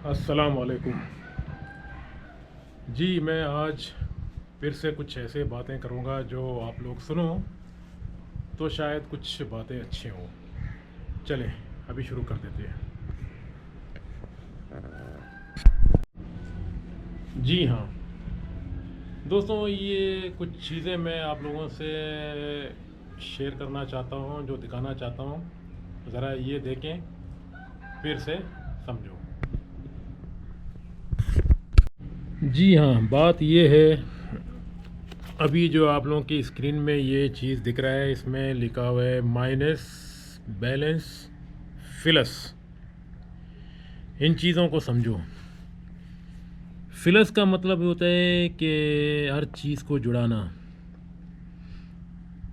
अस्सलाम वालेकुम। जी, मैं आज फिर से कुछ ऐसे बातें करूँगा जो आप लोग सुनो तो शायद कुछ बातें अच्छी हों। चलें, अभी शुरू कर देते हैं। जी हाँ दोस्तों, ये कुछ चीज़ें मैं आप लोगों से शेयर करना चाहता हूँ, जो दिखाना चाहता हूँ। ज़रा ये देखें, फिर से समझो। जी हाँ, बात ये है, अभी जो आप लोगों की स्क्रीन में ये चीज़ दिख रहा है, इसमें लिखा हुआ है माइनस, बैलेंस, फिलस। इन चीज़ों को समझो। फिलस का मतलब होता है कि हर चीज़ को जुड़ाना।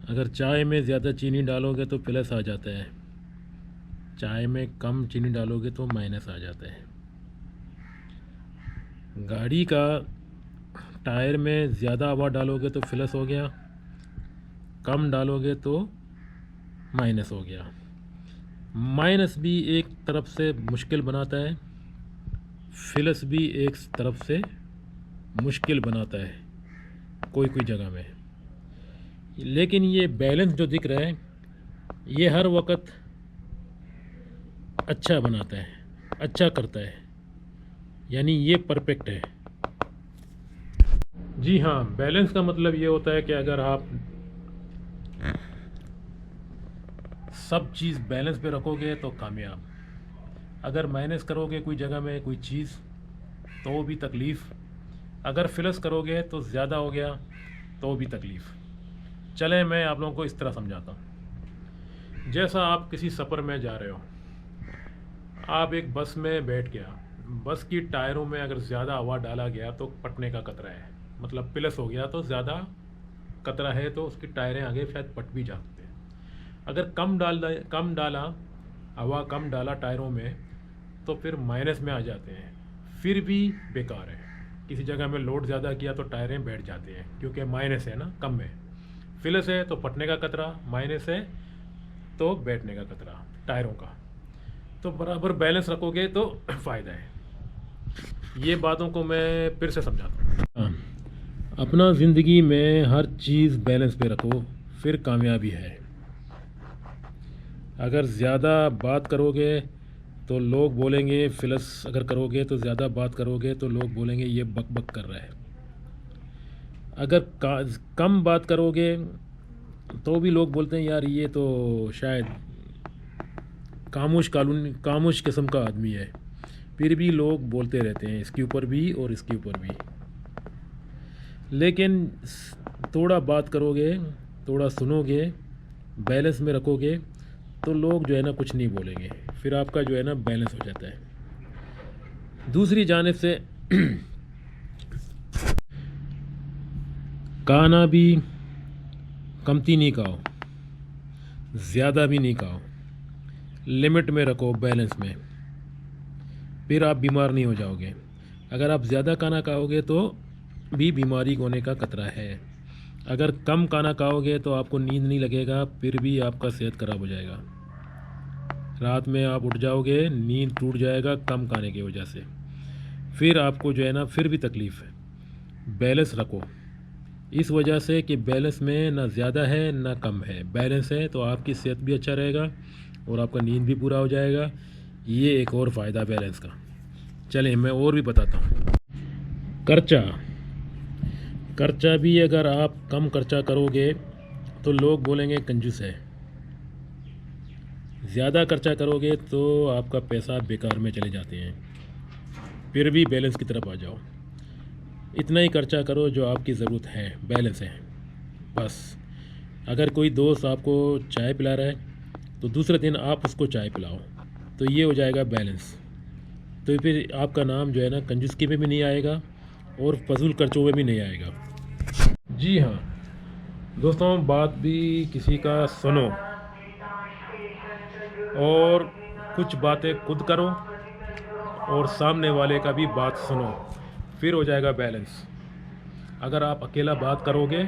अगर चाय में ज़्यादा चीनी डालोगे तो प्लस आ जाता है, चाय में कम चीनी डालोगे तो माइनस आ जाता है। गाड़ी का टायर में ज़्यादा हवा डालोगे तो प्लस हो गया, कम डालोगे तो माइनस हो गया। माइनस भी एक तरफ से मुश्किल बनाता है, प्लस भी एक तरफ से मुश्किल बनाता है कोई कोई जगह में। लेकिन ये बैलेंस जो दिख रहा है, ये हर वक्त अच्छा बनाता है, अच्छा करता है, यानी ये परफेक्ट है। जी हाँ, बैलेंस का मतलब ये होता है कि अगर आप सब चीज़ बैलेंस पे रखोगे तो कामयाब। अगर माइनस करोगे कोई जगह में कोई चीज़ तो भी तकलीफ़, अगर प्लस करोगे तो ज़्यादा हो गया तो भी तकलीफ़। चलें, मैं आप लोगों को इस तरह समझाता हूँ। जैसा आप किसी सफ़र में जा रहे हो, आप एक बस में बैठ गया, बस की टायरों में अगर ज़्यादा हवा डाला गया तो फटने का खतरा है, मतलब प्लस हो गया तो ज़्यादा खतरा है, तो उसकी टायरें आगे शायद फट भी जाते हैं। अगर कम डाला, हवा कम डाला टायरों में, तो फिर माइनस में आ जाते हैं, फिर भी बेकार है। किसी जगह में लोड ज़्यादा किया तो टायरें बैठ जाते हैं, क्योंकि माइनस है ना, कम है। प्लस है तो फटने का खतरा, माइनस है तो बैठने का खतरा टायरों का। तो बराबर बैलेंस रखोगे तो फ़ायदा है। ये बातों को मैं फिर से समझाता हूँ। हाँ, अपना ज़िंदगी में हर चीज़ बैलेंस पे रखो, फिर कामयाबी है। अगर ज़्यादा बात करोगे तो लोग बोलेंगे प्लस, अगर करोगे तो ज़्यादा बात करोगे तो लोग बोलेंगे ये बक बक कर रहा है। अगर कम बात करोगे तो भी लोग बोलते हैं यार ये तो शायद कामुश किस्म का आदमी है, फिर भी लोग बोलते रहते हैं इसके ऊपर भी और इसके ऊपर भी। लेकिन थोड़ा बात करोगे, थोड़ा सुनोगे, बैलेंस में रखोगे तो लोग जो है ना कुछ नहीं बोलेंगे, फिर आपका जो है ना बैलेंस हो जाता है। दूसरी जानिब से खाना भी कमती नहीं खाओ, ज़्यादा भी नहीं खाओ, लिमिट में रखो, बैलेंस में, फिर आप बीमार नहीं हो जाओगे। अगर आप ज़्यादा खाना खाओगे तो भी बीमारी होने का खतरा है। अगर कम खाना खाओगे तो आपको नींद नहीं लगेगा, फिर भी आपका सेहत ख़राब हो जाएगा। रात में आप उठ जाओगे, नींद टूट जाएगा कम खाने की वजह से, फिर आपको जो है ना फिर भी तकलीफ़ है। बैलेंस रखो, इस वजह से कि बैलेंस में ना ज़्यादा है ना कम है, बैलेंस है तो आपकी सेहत भी अच्छा रहेगा और आपका नींद भी पूरा हो जाएगा। ये एक और फ़ायदा बैलेंस का। चलें, मैं और भी बताता हूँ। खर्चा भी अगर आप कम खर्चा करोगे तो लोग बोलेंगे कंजूस है, ज़्यादा खर्चा करोगे तो आपका पैसा बेकार में चले जाते हैं। फिर भी बैलेंस की तरफ आ जाओ, इतना ही खर्चा करो जो आपकी ज़रूरत है, बैलेंस है बस। अगर कोई दोस्त आपको चाय पिला रहा है तो दूसरे दिन आप उसको चाय पिलाओ, तो ये हो जाएगा बैलेंस। तो फिर आपका नाम जो है ना कंजूसगी में भी नहीं आएगा और फजूल खर्चों में भी नहीं आएगा। जी हाँ दोस्तों, बात भी किसी का सुनो और कुछ बातें खुद करो और सामने वाले का भी बात सुनो, फिर हो जाएगा बैलेंस। अगर आप अकेला बात करोगे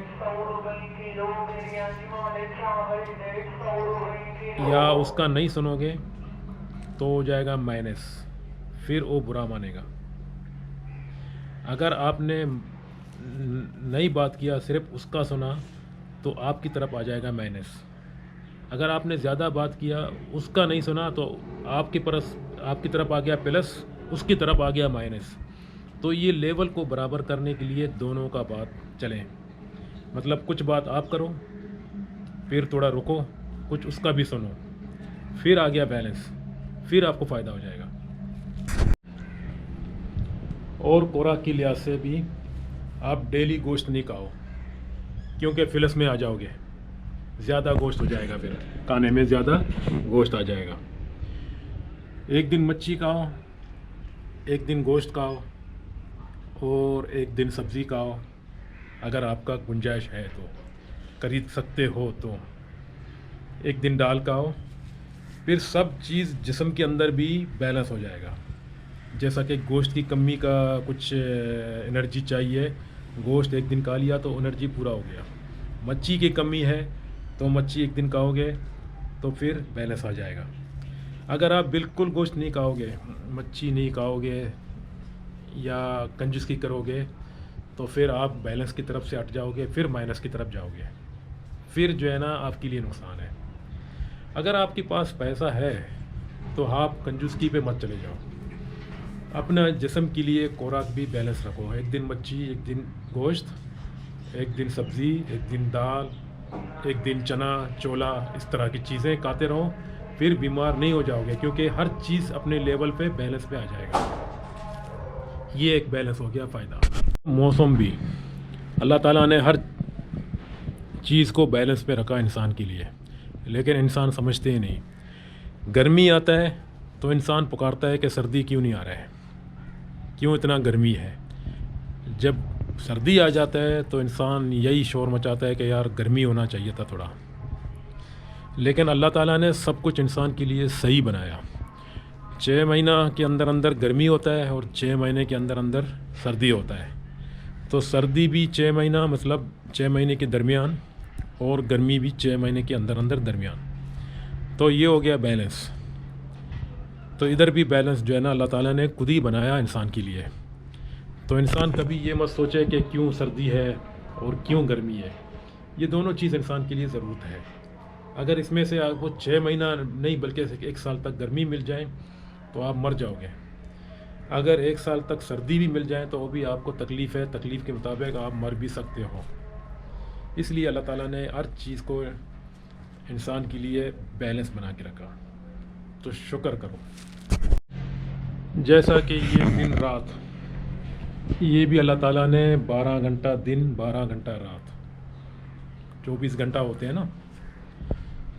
या उसका नहीं सुनोगे तो हो जाएगा माइनस, फिर वो बुरा मानेगा। अगर आपने नई बात किया, सिर्फ उसका सुना, तो आपकी तरफ आ जाएगा माइनस। अगर आपने ज़्यादा बात किया, उसका नहीं सुना, तो आपकी तरफ आ गया प्लस, उसकी तरफ आ गया माइनस। तो ये लेवल को बराबर करने के लिए दोनों का बात चले, मतलब कुछ बात आप करो, फिर थोड़ा रुको, कुछ उसका भी सुनो, फिर आ गया बैलेंस, फिर आपको फ़ायदा हो जाएगा। और खुराक की लिहाज से भी आप डेली गोश्त नहीं खाओ, क्योंकि फिलस में आ जाओगे, ज़्यादा गोश्त हो जाएगा, फिर खाने में ज़्यादा गोश्त आ जाएगा। एक दिन मच्छी खाओ, एक दिन गोश्त खाओ, और एक दिन सब्ज़ी खाओ, अगर आपका गुंजाइश है तो, खरीद सकते हो तो। एक दिन दाल खाओ, फिर सब चीज़ जिस्म के अंदर भी बैलेंस हो जाएगा। जैसा कि गोश्त की कमी का कुछ एनर्जी चाहिए, गोश्त एक दिन खा लिया तो एनर्जी पूरा हो गया। मच्छी की कमी है तो मच्छी एक दिन खाओगे तो फिर बैलेंस आ जाएगा। अगर आप बिल्कुल गोश्त नहीं खाओगे, मच्छी नहीं खाओगे या कंजूसी करोगे, तो फिर आप बैलेंस की तरफ से हट जाओगे, फिर माइनस की तरफ जाओगे, फिर जो है ना आपके लिए नुकसान है। अगर आपके पास पैसा है तो आप कंजूसी पे मत चले जाओ, अपना जिस्म के लिए खुराक भी बैलेंस रखो। एक दिन मच्छी, एक दिन गोश्त, एक दिन सब्ज़ी, एक दिन दाल, एक दिन चना छोला, इस तरह की चीज़ें खाते रहो, फिर बीमार नहीं हो जाओगे, क्योंकि हर चीज़ अपने लेवल पे बैलेंस पे आ जाएगा। ये एक बैलेंस हो गया फ़ायदा। मौसम भी अल्लाह ताला ने हर चीज़ को बैलेंस पे रखा इंसान के लिए, लेकिन इंसान समझते ही नहीं। गर्मी आता है तो इंसान पुकारता है कि सर्दी क्यों नहीं आ रहा है, क्यों इतना गर्मी है। जब सर्दी आ जाता है तो इंसान यही शोर मचाता है कि यार गर्मी होना चाहिए था थोड़ा। लेकिन अल्लाह ताला ने सब कुछ इंसान के लिए सही बनाया। 6 महीना के अंदर अंदर गर्मी होता है और 6 महीने के अंदर अंदर सर्दी होता है। तो सर्दी भी 6 महीना, मतलब 6 महीने के दरमियान, और गर्मी भी 6 महीने के अंदर अंदर दरमियान। तो ये हो गया बैलेंस। तो इधर भी बैलेंस जो है ना अल्लाह ताला ने खुद ही बनाया इंसान के लिए। तो इंसान कभी ये मत सोचे कि क्यों सर्दी है और क्यों गर्मी है। ये दोनों चीज़ इंसान के लिए ज़रूरत है। अगर इसमें से आपको 6 महीना नहीं बल्कि 1 साल तक गर्मी मिल जाए तो आप मर जाओगे। अगर 1 साल तक सर्दी भी मिल जाए तो वो भी आपको तकलीफ़ है, तकलीफ़ के मुताबिक आप मर भी सकते हो। इसलिए अल्लाह ताला ने हर चीज़ को इंसान के लिए बैलेंस बना के रखा। तो शुक्र करो। जैसा कि ये दिन रात, ये भी अल्लाह ताला ने 12 घंटा दिन 12 घंटा रात, 24 घंटा होते हैं ना,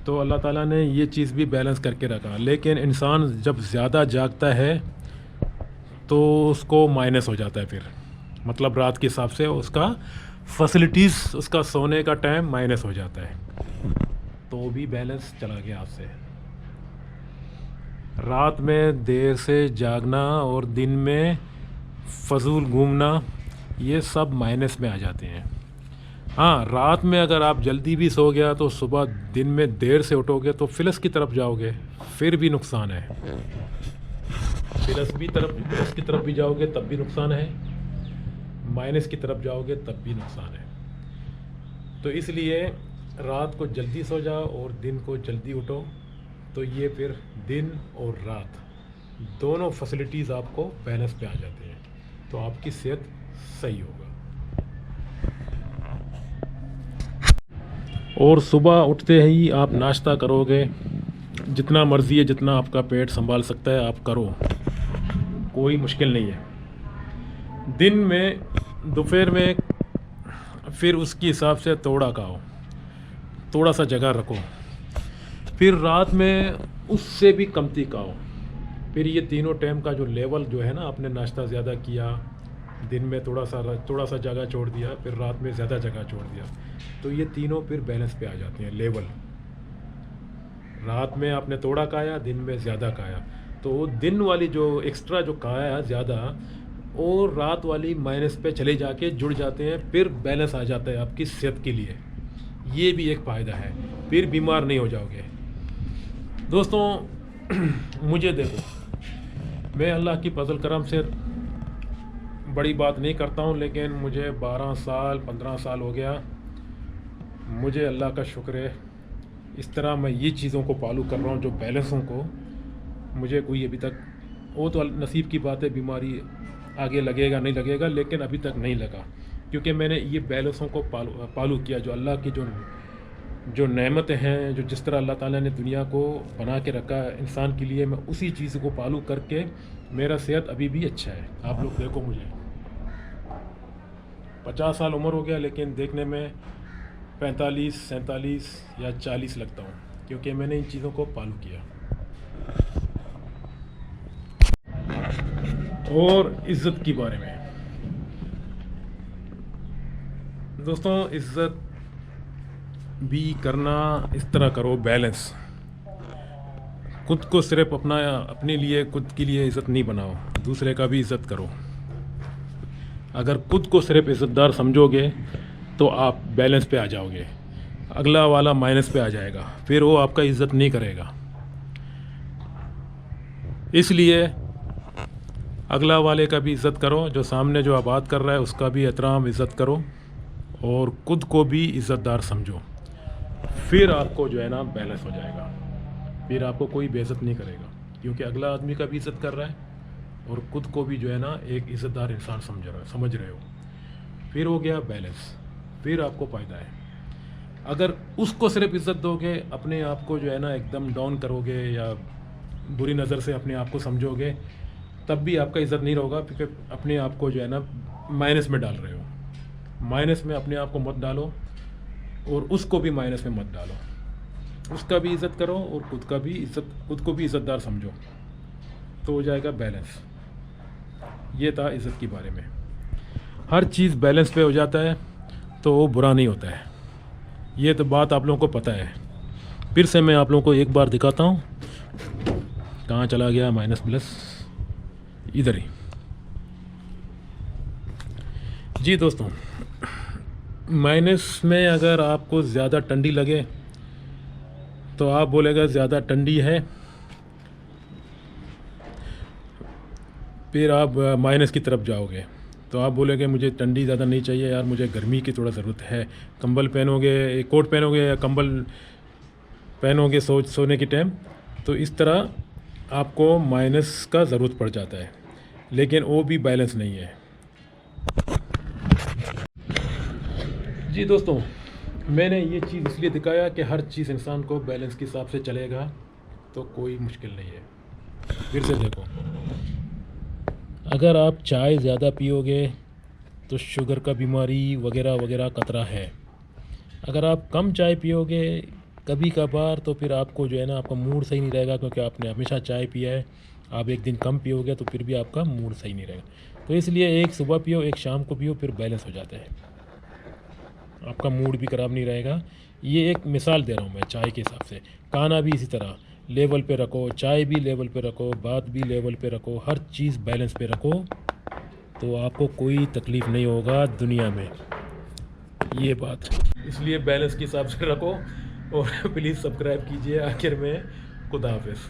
तो अल्लाह ताला ने ये चीज़ भी बैलेंस करके रखा। लेकिन इंसान जब ज़्यादा जागता है तो उसको माइनस हो जाता है, फिर मतलब रात के हिसाब से उसका फैसिलिटीज़, उसका सोने का टाइम माइनस हो जाता है, तो भी बैलेंस चला गया आपसे। रात में देर से जागना और दिन में फजूल घूमना, ये सब माइनस में आ जाते हैं। हाँ, रात में अगर आप जल्दी भी सो गया तो सुबह दिन में देर से उठोगे तो फिलस की तरफ जाओगे, फिर भी नुकसान है। प्लस की तरफ भी जाओगे तब भी नुकसान है, माइनस की तरफ जाओगे तब भी नुकसान है। तो इसलिए रात को जल्दी सो जाओ और दिन को जल्दी उठो, तो ये फिर दिन और रात दोनों फैसिलिटीज़ आपको बैलेंस पे आ जाते हैं, तो आपकी सेहत सही होगा। और सुबह उठते ही आप नाश्ता करोगे, जितना मर्ज़ी है, जितना आपका पेट संभाल सकता है आप करो, कोई मुश्किल नहीं है। दिन में, दोपहर में फिर उसके हिसाब से थोड़ा खाओ, थोड़ा सा जगह रखो, फिर रात में उससे भी कमती खाओ। फिर ये तीनों टाइम का जो लेवल जो है ना, आपने नाश्ता ज़्यादा किया, दिन में थोड़ा सा जगह छोड़ दिया, फिर रात में ज़्यादा जगह छोड़ दिया, तो ये तीनों फिर बैलेंस पे आ जाते हैं लेवल। रात में आपने थोड़ा खाया, दिन में ज़्यादा खाया, तो दिन वाली जो एक्स्ट्रा जो खाया ज़्यादा, और रात वाली माइनस पे चले जाके जुड़ जाते हैं, फिर बैलेंस आ जाता है आपकी सेहत के लिए। ये भी एक फ़ायदा है, फिर बीमार नहीं हो जाओगे। दोस्तों मुझे देखो, मैं अल्लाह की फजल करम से बड़ी बात नहीं करता हूँ, लेकिन मुझे 12 साल 15 साल हो गया। मुझे अल्लाह का शुक्र है, इस तरह मैं ये चीज़ों को फॉलो कर रहा हूँ, जो बैलेंसों को मुझे कोई अभी तक, वो तो नसीब की बात है, बीमारी आगे लगेगा नहीं लगेगा, लेकिन अभी तक नहीं लगा, क्योंकि मैंने ये बैलेंसों को पालू किया। जो अल्लाह की जो नेमतें हैं, जो जिस तरह अल्लाह ताला ने दुनिया को बना के रखा है इंसान के लिए, मैं उसी चीज़ को पालू करके मेरा सेहत अभी भी अच्छा है। आप लोग देखो, मुझे 50 साल उम्र हो गया, लेकिन देखने में 45 47 या 40 लगता हूँ, क्योंकि मैंने इन चीज़ों को पालू किया। और इज़्ज़त के बारे में दोस्तों, इज़्ज़त भी करना इस तरह करो, बैलेंस। खुद को सिर्फ अपने लिए, खुद के लिए इज़्ज़त नहीं बनाओ, दूसरे का भी इज़्ज़त करो। अगर खुद को सिर्फ इज़्ज़तदार समझोगे तो आप बैलेंस पे आ जाओगे, अगला वाला माइनस पे आ जाएगा, फिर वो आपका इज़्ज़त नहीं करेगा। इसलिए अगला वाले का भी इज़्ज़त करो, जो सामने जो बात कर रहा है उसका भी एहतराम इज़्ज़त करो, और खुद को भी इज़्ज़तदार समझो। फिर आपको जो है ना बैलेंस हो जाएगा, फिर आपको कोई बेइज्जत नहीं करेगा, क्योंकि अगला आदमी का भी इज़्ज़त कर रहा है और खुद को भी जो है ना एक इज़्ज़तदार इंसान समझ रहे हो। फिर हो गया बैलेंस, फिर आपको फ़ायदा है। अगर उसको सिर्फ इज़्ज़त दोगे, अपने आप को जो है ना एकदम डाउन करोगे या बुरी नज़र से अपने आप को समझोगे, तब भी आपका इज़्ज़त नहीं होगा, क्योंकि अपने आप को जो है ना माइनस में डाल रहे हो। माइनस में अपने आप को मत डालो और उसको भी माइनस में मत डालो। उसका भी इज़्ज़त करो और खुद को भी इज़्ज़तदार समझो, तो हो जाएगा बैलेंस। ये था इज़्ज़त के बारे में। हर चीज़ बैलेंस पे हो जाता है तो वो बुरा नहीं होता है, ये तो बात आप लोगों को पता है। फिर से मैं आप लोगों को एक बार दिखाता हूँ, कहाँ चला गया माइनस प्लस, इधर ही। जी दोस्तों, माइनस में अगर आपको ज़्यादा ठंडी लगे तो आप बोलेगा ज़्यादा ठंडी है, फिर आप माइनस की तरफ जाओगे तो आप बोलेंगे मुझे ठंडी ज़्यादा नहीं चाहिए यार, मुझे गर्मी की थोड़ा ज़रूरत है। कंबल पहनोगे, कोट पहनोगे या कंबल पहनोगे सोने के टाइम, तो इस तरह आपको माइनस का ज़रूरत पड़ जाता है, लेकिन वो भी बैलेंस नहीं है। जी दोस्तों, मैंने ये चीज़ इसलिए दिखाया कि हर चीज़ इंसान को बैलेंस के हिसाब से चलेगा तो कोई मुश्किल नहीं है। फिर से देखो, अगर आप चाय ज़्यादा पियोगे तो शुगर का बीमारी वगैरह वगैरह खतरा है। अगर आप कम चाय पियोगे कभी कभार, तो फिर आपको जो है ना आपका मूड सही नहीं रहेगा, क्योंकि आपने हमेशा चाय पिया है। आप एक दिन कम पियोगे तो फिर भी आपका मूड सही नहीं रहेगा। तो इसलिए एक सुबह पियो, एक शाम को पियो, फिर बैलेंस हो जाता है, आपका मूड भी ख़राब नहीं रहेगा। ये एक मिसाल दे रहा हूँ मैं चाय के हिसाब से। खाना भी इसी तरह लेवल पे रखो, चाय भी लेवल पे रखो, बात भी लेवल पे रखो, हर चीज़ बैलेंस पे रखो, तो आपको कोई तकलीफ़ नहीं होगा दुनिया में। ये बात, इसलिए बैलेंस के हिसाब से रखो। और प्लीज़ सब्सक्राइब कीजिए। आखिर में खुदा हाफिज़।